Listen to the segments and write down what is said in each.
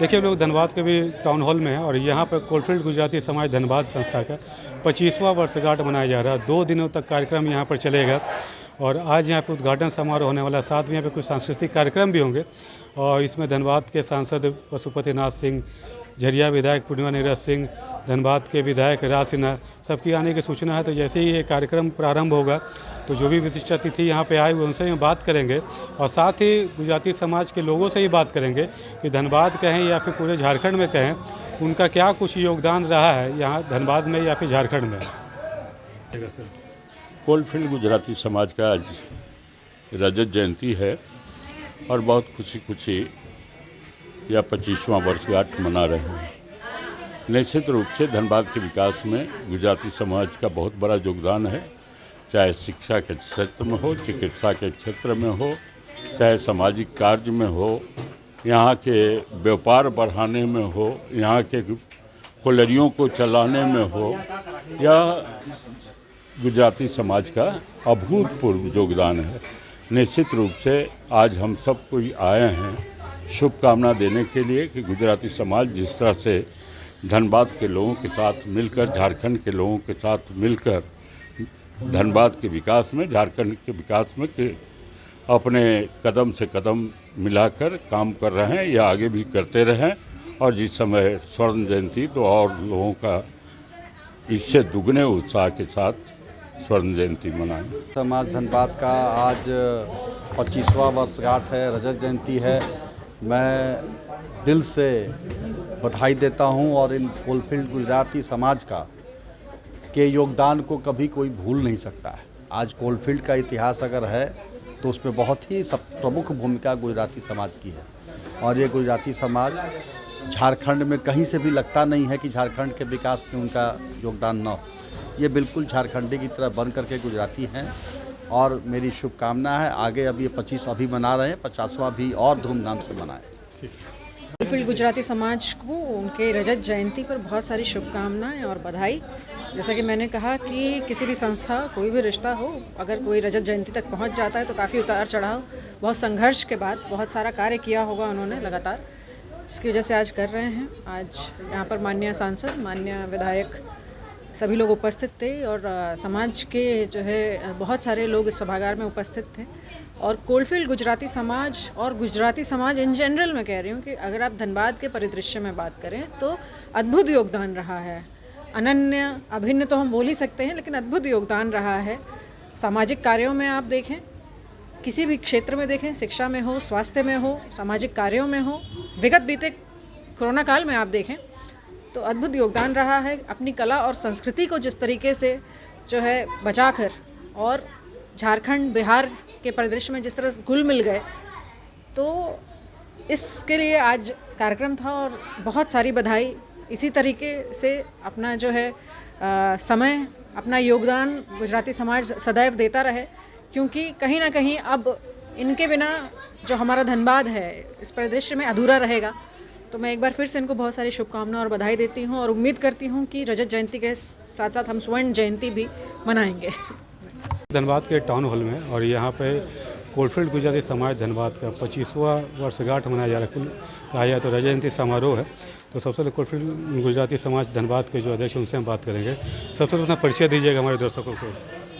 देखिए, हम लोग धनबाद के भी टाउन हॉल में हैं और यहाँ पर कोलफील्ड गुजराती समाज धनबाद संस्था का 25वां वर्षगांठ मनाया जा रहा है। 2 दिनों तक कार्यक्रम यहाँ पर चलेगा और आज यहाँ पर उद्घाटन समारोह होने वाला है। साथ में यहाँ पे कुछ सांस्कृतिक कार्यक्रम भी होंगे और इसमें धनबाद के सांसद पशुपति नाथ सिंह, झरिया विधायक पूर्णिमा नीरज सिंह, धनबाद के विधायक राज सिन्हा, सबकी आने की सूचना है। तो जैसे ही ये कार्यक्रम प्रारंभ होगा तो जो भी विशिष्ट अतिथि यहाँ पे आए हुए उनसे हम बात करेंगे और साथ ही गुजराती समाज के लोगों से ही बात करेंगे कि धनबाद कहें या फिर पूरे झारखंड में कहें, उनका क्या कुछ योगदान रहा है यहाँ धनबाद में या फिर झारखंड में। कोलफील्ड गुजराती समाज का आज रजत जयंती है और बहुत खुशी या 25वां वर्षगांठ मना रहे हैं। निश्चित रूप से धनबाद के विकास में गुजराती समाज का बहुत बड़ा योगदान है, चाहे शिक्षा के क्षेत्र में हो, चिकित्सा के क्षेत्र में हो, चाहे सामाजिक कार्य में हो, यहाँ के व्यापार बढ़ाने में हो, यहाँ के कॉलोनियों को चलाने में हो, या गुजराती समाज का अभूतपूर्व योगदान है। निश्चित रूप से आज हम सब कोई आए हैं शुभकामना देने के लिए कि गुजराती समाज जिस तरह से धनबाद के लोगों के साथ मिलकर, झारखंड के लोगों के साथ मिलकर धनबाद के विकास में, झारखंड के विकास में अपने कदम से कदम मिलाकर काम कर रहे हैं या आगे भी करते रहें। और जिस समय स्वर्ण जयंती तो और लोगों का इससे दुगने उत्साह के साथ स्वर्ण जयंती मनाएं। समाज धनबाद का आज 25वां वर्षगांठ है, रजत जयंती है। मैं दिल से बधाई देता हूं और इन कोलफील्ड गुजराती समाज का के योगदान को कभी कोई भूल नहीं सकता है। आज कोलफील्ड का इतिहास अगर है तो उसमें बहुत ही प्रमुख भूमिका गुजराती समाज की है और ये गुजराती समाज झारखंड में कहीं से भी लगता नहीं है कि झारखंड के विकास में उनका योगदान न हो। ये बिल्कुल झारखंडी की तरह बन करके गुजराती हैं और मेरी शुभकामना है आगे अब ये 25 अभी मना रहे हैं, 50वां भी और धूमधाम से मनाएं। कोलफील्ड गुजराती समाज को उनके रजत जयंती पर बहुत सारी शुभकामनाएं और बधाई। जैसा कि मैंने कहा कि किसी भी संस्था, कोई भी रिश्ता हो, अगर कोई रजत जयंती तक पहुंच जाता है तो काफ़ी उतार चढ़ाव, बहुत संघर्ष के बाद बहुत सारा कार्य किया होगा उन्होंने लगातार, इसकी वजह से आज कर रहे हैं। आज यहाँ पर माननीय सांसद, माननीय विधायक सभी लोग उपस्थित थे और समाज के जो है बहुत सारे लोग इस सभागार में उपस्थित थे। और कोलफील्ड गुजराती समाज और गुजराती समाज इन जनरल मैं कह रही हूँ कि अगर आप धनबाद के परिदृश्य में बात करें तो अद्भुत योगदान रहा है। अनन्य, अभिन्न तो हम बोल ही सकते हैं, लेकिन अद्भुत योगदान रहा है। सामाजिक कार्यों में आप देखें, किसी भी क्षेत्र में देखें, शिक्षा में हो, स्वास्थ्य में हो, सामाजिक कार्यों में हो, विगत बीते कोरोना काल में आप देखें तो अद्भुत योगदान रहा है। अपनी कला और संस्कृति को जिस तरीके से जो है बचाकर और झारखंड, बिहार के परिदृश्य में जिस तरह घुल मिल गए, तो इसके लिए आज कार्यक्रम था और बहुत सारी बधाई। इसी तरीके से अपना जो है समय, अपना योगदान गुजराती समाज सदैव देता रहे, क्योंकि कहीं ना कहीं अब इनके बिना जो हमारा धनबाद है इस परिदृश्य में अधूरा रहेगा। तो मैं एक बार फिर से इनको बहुत सारी शुभकामनाएं और बधाई देती हूं और उम्मीद करती हूं कि रजत जयंती के साथ साथ हम स्वर्ण जयंती भी मनाएंगे। धनबाद के टाउन हॉल में और यहाँ पे कोलफील्ड गुजराती समाज धनबाद का 25वां वर्षगांठ मनाया जा रहा है। कुल कहा जाए तो रजत जयंती समारोह है। तो सबसे पहले कोलफील्ड गुजराती समाज धनबाद के जो अध्यक्ष उनसे हम बात करेंगे। सबसे पहले अपना परिचय दीजिएगा हमारे दर्शकों को।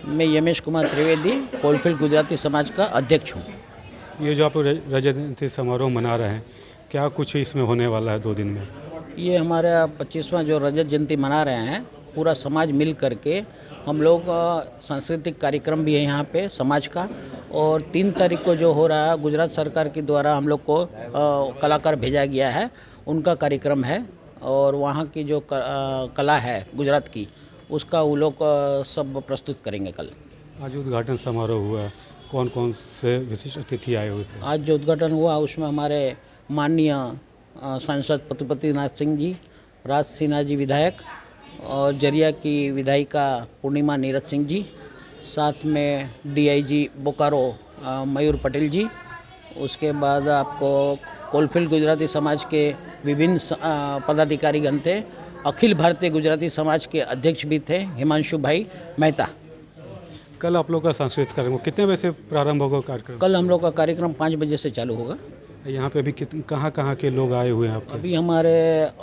मैं यमेश कुमार त्रिवेदी, कोलफील्ड गुजराती समाज का अध्यक्ष हूँ। ये जो आप रजत जयंती समारोह मना रहे हैं, क्या कुछ इसमें होने वाला है 2 दिन में? ये हमारा 25वां जो रजत जयंती मना रहे हैं, पूरा समाज मिल करके हम लोग सांस्कृतिक कार्यक्रम भी है यहाँ पे समाज का। और 3 तारीख को जो हो रहा है, गुजरात सरकार के द्वारा हम लोग को कलाकार भेजा गया है, उनका कार्यक्रम है और वहाँ की जो कला है गुजरात की, उसका वो लोग सब प्रस्तुत करेंगे कल। आज उद्घाटन समारोह हुआ, कौन कौन से विशिष्ट अतिथि आए हुए थे? आज जो उद्घाटन हुआ उसमें हमारे माननीय सांसद पशुपति नाथ सिंह जी, राज सिन्हा जी विधायक और जरिया की विधायिका पूर्णिमा नीरज सिंह जी, साथ में डीआईजी बोकारो मयूर पटेल जी, उसके बाद आपको कोलफील्ड गुजराती समाज के विभिन्न पदाधिकारीगण थे। अखिल भारतीय गुजराती समाज के अध्यक्ष भी थे हिमांशु भाई मेहता। कल आप लोग का सांस्कृतिक कार्यक्रम कितने बजे से प्रारंभ होगा कार्यक्रम? कल हम लोग का कार्यक्रम 5 बजे से चालू होगा। यहाँ पे अभी कहाँ कहाँ के लोग आए हुए हैं आपके? अभी हमारे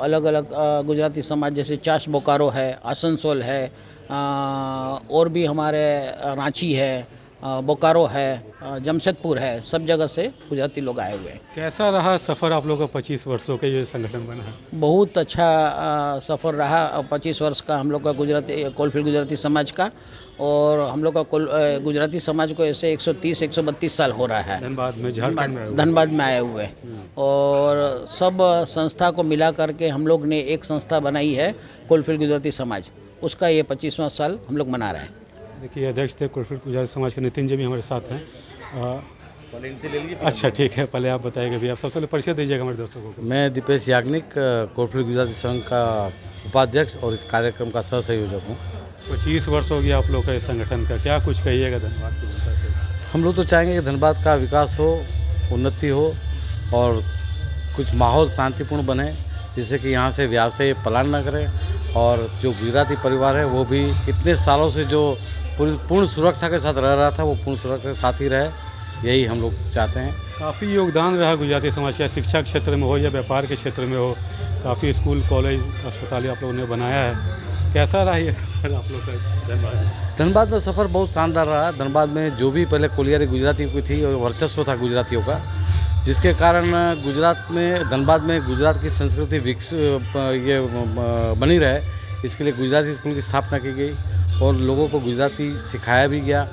अलग अलग गुजराती समाज जैसे चाश बोकारो है, आसनसोल है, और भी हमारे रांची है, बोकारो है, जमशेदपुर है, सब जगह से गुजराती लोग आए हुए हैं। कैसा रहा सफ़र आप लोगों का 25 वर्षों के ये संगठन बना है? बहुत अच्छा सफ़र रहा 25 वर्ष का हम लोग का गुजराती कोलफील्ड गुजराती समाज का। और हम लोग का गुजराती समाज को ऐसे 130-132 साल हो रहा है धनबाद में, झारखंड में। धनबाद में आए हुए। और सब संस्था को मिला करके हम लोग ने एक संस्था बनाई है कोलफील्ड गुजराती समाज, उसका ये 25वां साल हम लोग मना रहे हैं। देखिए अध्यक्ष थे कोलफील्ड गुजराती समाज के नितिन जी भी हमारे साथ हैं। अच्छा ठीक है, पहले आप बताइएगा भी, आप सबसे पहले परिचय दीजिएगा हमारे दर्शकों को। मैं दीपेश याग्निक कोलफील्ड गुजराती संघ का उपाध्यक्ष और इस कार्यक्रम का सह संयोजक हूँ। 25 वर्ष हो गया आप लोग का इस संगठन का, क्या कुछ कहिएगा धन्यवाद की जनता से? हम लोग तो चाहेंगे कि धनबाद का विकास हो, उन्नति हो और कुछ माहौल शांतिपूर्ण बने, जिससे कि यहाँ से व्यवसाय पलायन न करें। और जो गुजराती परिवार है वो भी इतने सालों से जो पूर्ण सुरक्षा के साथ रह रहा था, वो पूर्ण सुरक्षा के साथ ही रहे, यही हम लोग चाहते हैं। काफ़ी योगदान रहा गुजराती समाज का, शिक्षा के क्षेत्र में हो या व्यापार के क्षेत्र में हो। काफ़ी स्कूल, कॉलेज, अस्पताल आप लोगों ने बनाया है। कैसा रहा ये सफ़र आप लोग का धनबाद? धनबाद में सफ़र बहुत शानदार रहा। धनबाद में जो भी पहले कोलियारी गुजराती की थी और वर्चस्व था गुजरातियों का, जिसके कारण गुजरात में, धनबाद में गुजरात की संस्कृति बनी रहे, इसके लिए गुजराती स्कूल की स्थापना की गई और लोगों को गुजराती सिखाया भी गया।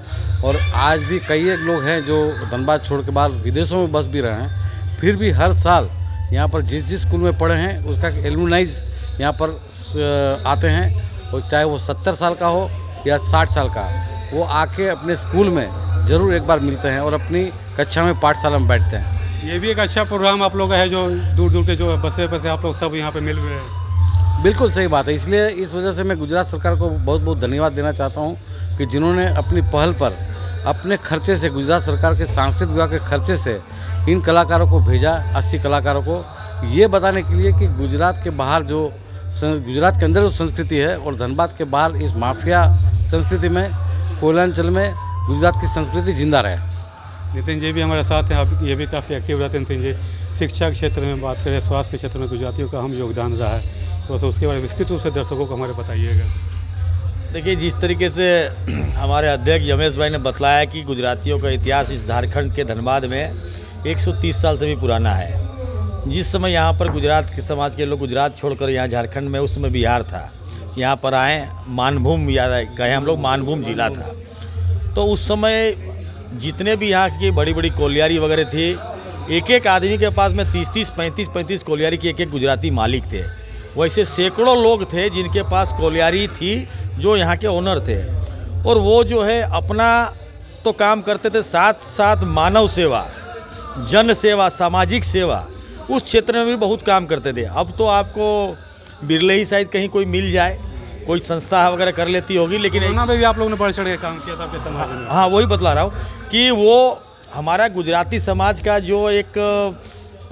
और आज भी कई एक लोग हैं जो धनबाद छोड़ के बाहर विदेशों में बस भी रहे हैं, फिर भी हर साल यहाँ पर जिस स्कूल में पढ़े हैं उसका एलुमनाइज यहाँ पर आते हैं, और चाहे वो 70 साल का हो या 60 साल का, वो आके अपने स्कूल में ज़रूर एक बार मिलते हैं और अपनी कक्षा में, पाठशाला में बैठते हैं। ये भी एक अच्छा प्रोग्राम आप लोग का है, जो दूर दूर के जो बसे आप लोग सब यहाँ पे मिल रहे हैं। बिल्कुल सही बात है। इसलिए इस वजह से मैं गुजरात सरकार को बहुत बहुत धन्यवाद देना चाहता हूँ कि जिन्होंने अपनी पहल पर अपने खर्चे से, गुजरात सरकार के सांस्कृतिक विभाग के खर्चे से इन कलाकारों को भेजा, 80 कलाकारों को, ये बताने के लिए कि गुजरात के बाहर जो, गुजरात के अंदर जो संस्कृति है और धनबाद के बाहर इस माफिया संस्कृति में, कोयलांचल में गुजरात की संस्कृति जिंदा रहे। नितिन जी भी हमारे साथ हैं, आप ये भी काफ़ी एक्टिव रहते हैं नितिन जी। शिक्षा के क्षेत्र में बात करें, स्वास्थ्य के क्षेत्र में गुजरातियों का अहम योगदान रहा है, तो उसके बारे में विस्तृत रूप से दर्शकों को हमारे बताइएगा। देखिए, जिस तरीके से हमारे अध्यक्ष यमेश भाई ने बतलाया कि गुजरातियों का इतिहास इस झारखंड के धनबाद में 130 साल से भी पुराना है। जिस समय यहाँ पर गुजरात के समाज के लोग गुजरात छोड़कर यहाँ झारखंड में, उस समय बिहार था, यहाँ पर आए, मानभूम याद कहें हम लोग, मानभूम जिला था। तो उस समय जितने भी यहाँ की बड़ी बड़ी कोलियारी वगैरह थी, एक एक आदमी के पास में 30-30, 35-35 कोलियारी के एक गुजराती मालिक थे। वैसे सैकड़ों लोग थे जिनके पास कोलियारी थी, जो यहाँ के ओनर थे। और वो जो है अपना तो काम करते थे, साथ साथ मानव सेवा, जन सेवा, सामाजिक सेवा, उस क्षेत्र में भी बहुत काम करते थे। अब तो आपको बिरले ही शायद कहीं कोई मिल जाए, कोई संस्था वगैरह कर लेती होगी, लेकिन कोरोना में भी आप लोगों ने बढ़ चढ़ के काम किया था आपके समाज में। हाँ, वही बतला रहा हूँ कि वो हमारा गुजराती समाज का जो एक,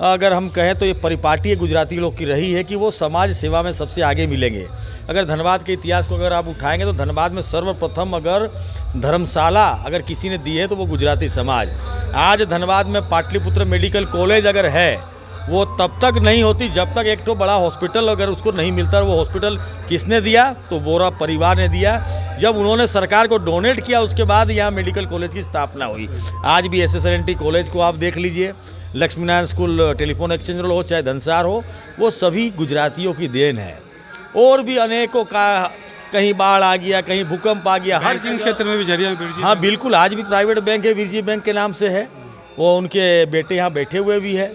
अगर हम कहें तो ये परिपाटी गुजराती लोग की रही है कि वो समाज सेवा में सबसे आगे मिलेंगे। अगर धनबाद के इतिहास को अगर आप उठाएंगे तो धनबाद में सर्वप्रथम अगर धर्मशाला अगर किसी ने दी है तो वो गुजराती समाज। आज धनबाद में पाटलिपुत्र मेडिकल कॉलेज अगर है, वो तब तक नहीं होती जब तक एक तो बड़ा हॉस्पिटल अगर उसको नहीं मिलता। वो हॉस्पिटल किसने दिया? तो बोरा परिवार ने दिया। जब उन्होंने सरकार को डोनेट किया, उसके बाद यहाँ मेडिकल कॉलेज की स्थापना हुई। आज भी SSNT कॉलेज को आप देख लीजिए, लक्ष्मीनारायण स्कूल, टेलीफोन एक्सचेंज हो, चाहे धनसार हो, वो सभी गुजरातियों की देन है। और भी अनेकों का, कहीं बाढ़ आ गया, कहीं भूकंप आ गया, हर क्षेत्र में भी झरिया में। हाँ बिल्कुल, आज भी प्राइवेट बैंक है, वीरजी बैंक के नाम से है, वो उनके बेटे यहाँ बैठे हुए भी है।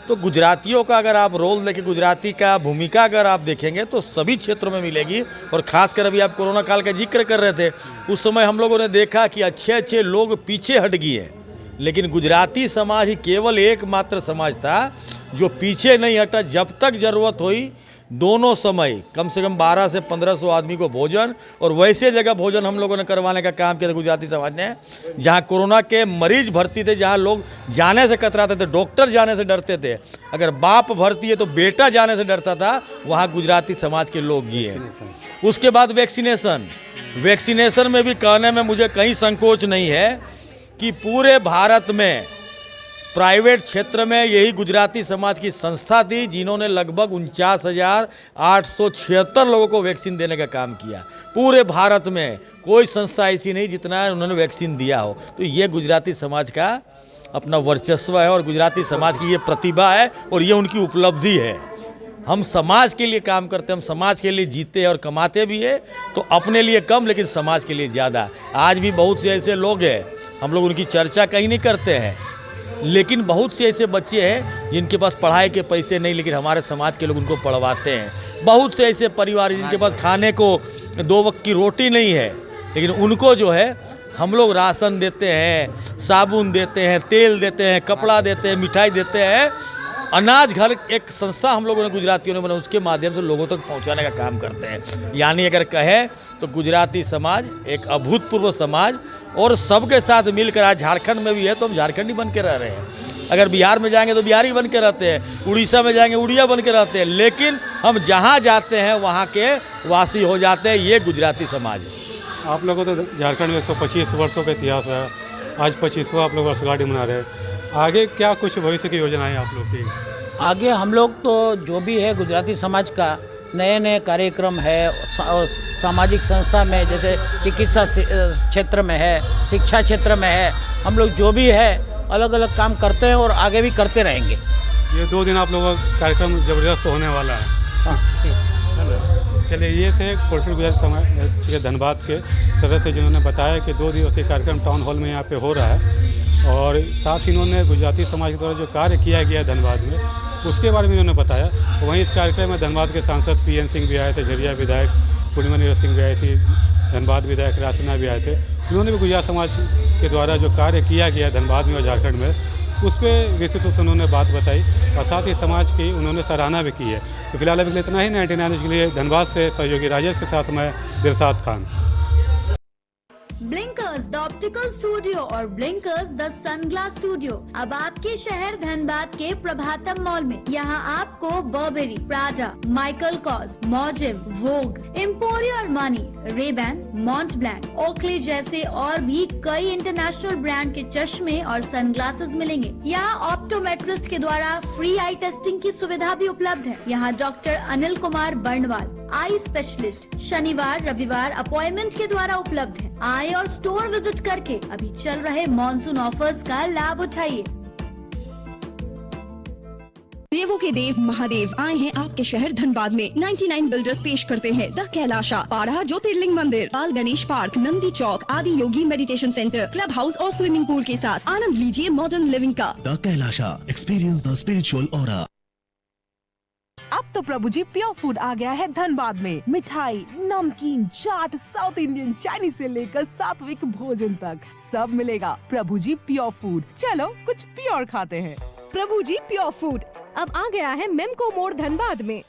तो गुजरातियों का अगर आप रोल देखें, गुजराती का भूमिका अगर आप देखेंगे तो सभी क्षेत्रों में मिलेगी। और खासकर अभी आप कोरोना काल का जिक्र कर रहे थे, उस समय हम लोगों ने देखा कि अच्छे अच्छे लोग पीछे हट गए हैं, लेकिन गुजराती समाज ही केवल एकमात्र समाज था जो पीछे नहीं हटा। जब तक ज़रूरत हुई, दोनों समय कम से कम 1200 से 1500 आदमी को भोजन, और वैसे जगह भोजन हम लोगों ने करवाने का काम किया था गुजराती समाज ने। जहाँ कोरोना के मरीज भर्ती थे, जहाँ लोग जाने से कतराते थे, डॉक्टर जाने से डरते थे, अगर बाप भर्ती है तो बेटा जाने से डरता था, वहाँ गुजराती समाज के लोग गए। उसके बाद वैक्सीनेशन में भी कहने में मुझे कहीं संकोच नहीं है कि पूरे भारत में प्राइवेट क्षेत्र में यही गुजराती समाज की संस्था थी जिन्होंने लगभग 49,876 लोगों को वैक्सीन देने का काम किया। पूरे भारत में कोई संस्था ऐसी नहीं जितना उन्होंने वैक्सीन दिया हो। तो ये गुजराती समाज का अपना वर्चस्व है और गुजराती समाज की ये प्रतिभा है और ये उनकी उपलब्धि है। हम समाज के लिए काम करते हैं, हम समाज के लिए जीते हैं और कमाते भी है, तो अपने लिए कम लेकिन समाज के लिए ज़्यादा। आज भी बहुत से ऐसे लोग हैं, हम लोग उनकी चर्चा कहीं नहीं करते हैं, लेकिन बहुत से ऐसे बच्चे हैं जिनके पास पढ़ाई के पैसे नहीं, लेकिन हमारे समाज के लोग उनको पढ़वाते हैं। बहुत से ऐसे परिवार जिनके पास खाने को 2 वक्त की रोटी नहीं है, लेकिन उनको जो है हम लोग राशन देते हैं, साबुन देते हैं, तेल देते हैं, कपड़ा देते हैं, मिठाई देते हैं। अनाज घर एक संस्था हम लोगों ने गुजरातियों ने बनाई, उसके माध्यम से लोगों तक पहुंचाने का काम करते हैं। यानी अगर कहें तो गुजराती समाज एक अभूतपूर्व समाज, और सबके साथ मिलकर आज झारखंड में भी है तो हम झारखंडी बन के रह रहे हैं। अगर बिहार में जाएंगे तो बिहारी बन के रहते हैं, उड़ीसा में जाएंगे उड़िया बन के रहते हैं, लेकिन हम जहाँ जाते हैं वहाँ के वासी हो जाते हैं। ये गुजराती समाज है। आप लोगों को तो झारखंड में 125 वर्षों का इतिहास है, आज 25वां आप लोग वर्षगांठ मना रहे हैं। आगे क्या कुछ भविष्य की योजनाएं आप लोग की? आगे हम लोग तो जो भी है गुजराती समाज का नए नए कार्यक्रम है, और सामाजिक संस्था में जैसे चिकित्सा क्षेत्र में है, शिक्षा क्षेत्र में है, हम लोग जो भी है अलग अलग काम करते हैं और आगे भी करते रहेंगे। ये 2 दिन आप लोगों का कार्यक्रम ज़बरदस्त होने वाला है। चलिए, ये थे कोलफील्ड गुजराती समाज के धनबाद के सदस्य जिन्होंने बताया कि 2 दिवसीय कार्यक्रम टाउन हॉल में यहाँ पे हो रहा है, और साथ ही इन्होंने गुजराती समाज के द्वारा जो कार्य किया गया धनबाद में उसके बारे में इन्होंने बताया। वहीं इस कार्यक्रम में धनबाद के सांसद PN सिंह भी आए थे, झरिया विधायक पूर्णिमा नीरज सिंह भी आई थी, धनबाद विधायक राज सिन्हा भी आए थे। उन्होंने भी गुजरात समाज के द्वारा जो कार्य किया गया धनबाद में और झारखंड में उस पर विस्तृत रूप से उन्होंने बात बताई, और साथ ही समाज की उन्होंने सराहना भी की है। तो फिलहाल अभी इतना ही। 99 न्यूज़ के लिए धनबाद से सहयोगी राजेश के साथ मैं Dilshad Khan. Blinkers the optical studio और ब्लिंकर्स द सनग्लास स्टूडियो अब आपके शहर धनबाद के प्रभातम मॉल में। यहाँ आपको बर्बेरी, प्राडा, माइकल कॉस, मॉजिव, Vogue, Emporio Armani, Ray Ban, Mont Blanc, Oakley जैसे और भी कई इंटरनेशनल ब्रांड के चश्मे और सनग्लासेस मिलेंगे। यहाँ ऑप्टोमेट्रिस्ट के द्वारा फ्री आई टेस्टिंग की सुविधा भी उपलब्ध है। यहाँ doctor Anil Kumar Barnwal eye specialist शनिवार रविवार अपॉइंटमेंट के द्वारा उपलब्ध है। आए और स्टोर विजिट करके अभी चल रहे मॉनसून ऑफर्स का लाभ उठाइए। देवों के देव महादेव आए हैं आपके शहर धनबाद में। 99 बिल्डर्स पेश करते हैं द कैलाशा, पाड़ा ज्योतिर्लिंग मंदिर, बाल गणेश पार्क, नंदी चौक, आदि योगी मेडिटेशन सेंटर, क्लब हाउस और स्विमिंग पूल के साथ आनंद लीजिए मॉडर्न लिविंग का। The Kailasa, experience the spiritual aura. अब तो प्रभु जी प्योर फूड आ गया है धनबाद में। मिठाई, नमकीन, चाट, साउथ इंडियन, चाइनीज से लेकर सात्विक भोजन तक सब मिलेगा। प्रभु जी प्योर फूड, चलो कुछ प्योर खाते हैं। प्रभु जी प्योर फूड अब आ गया है मेमको मोड़ धनबाद में।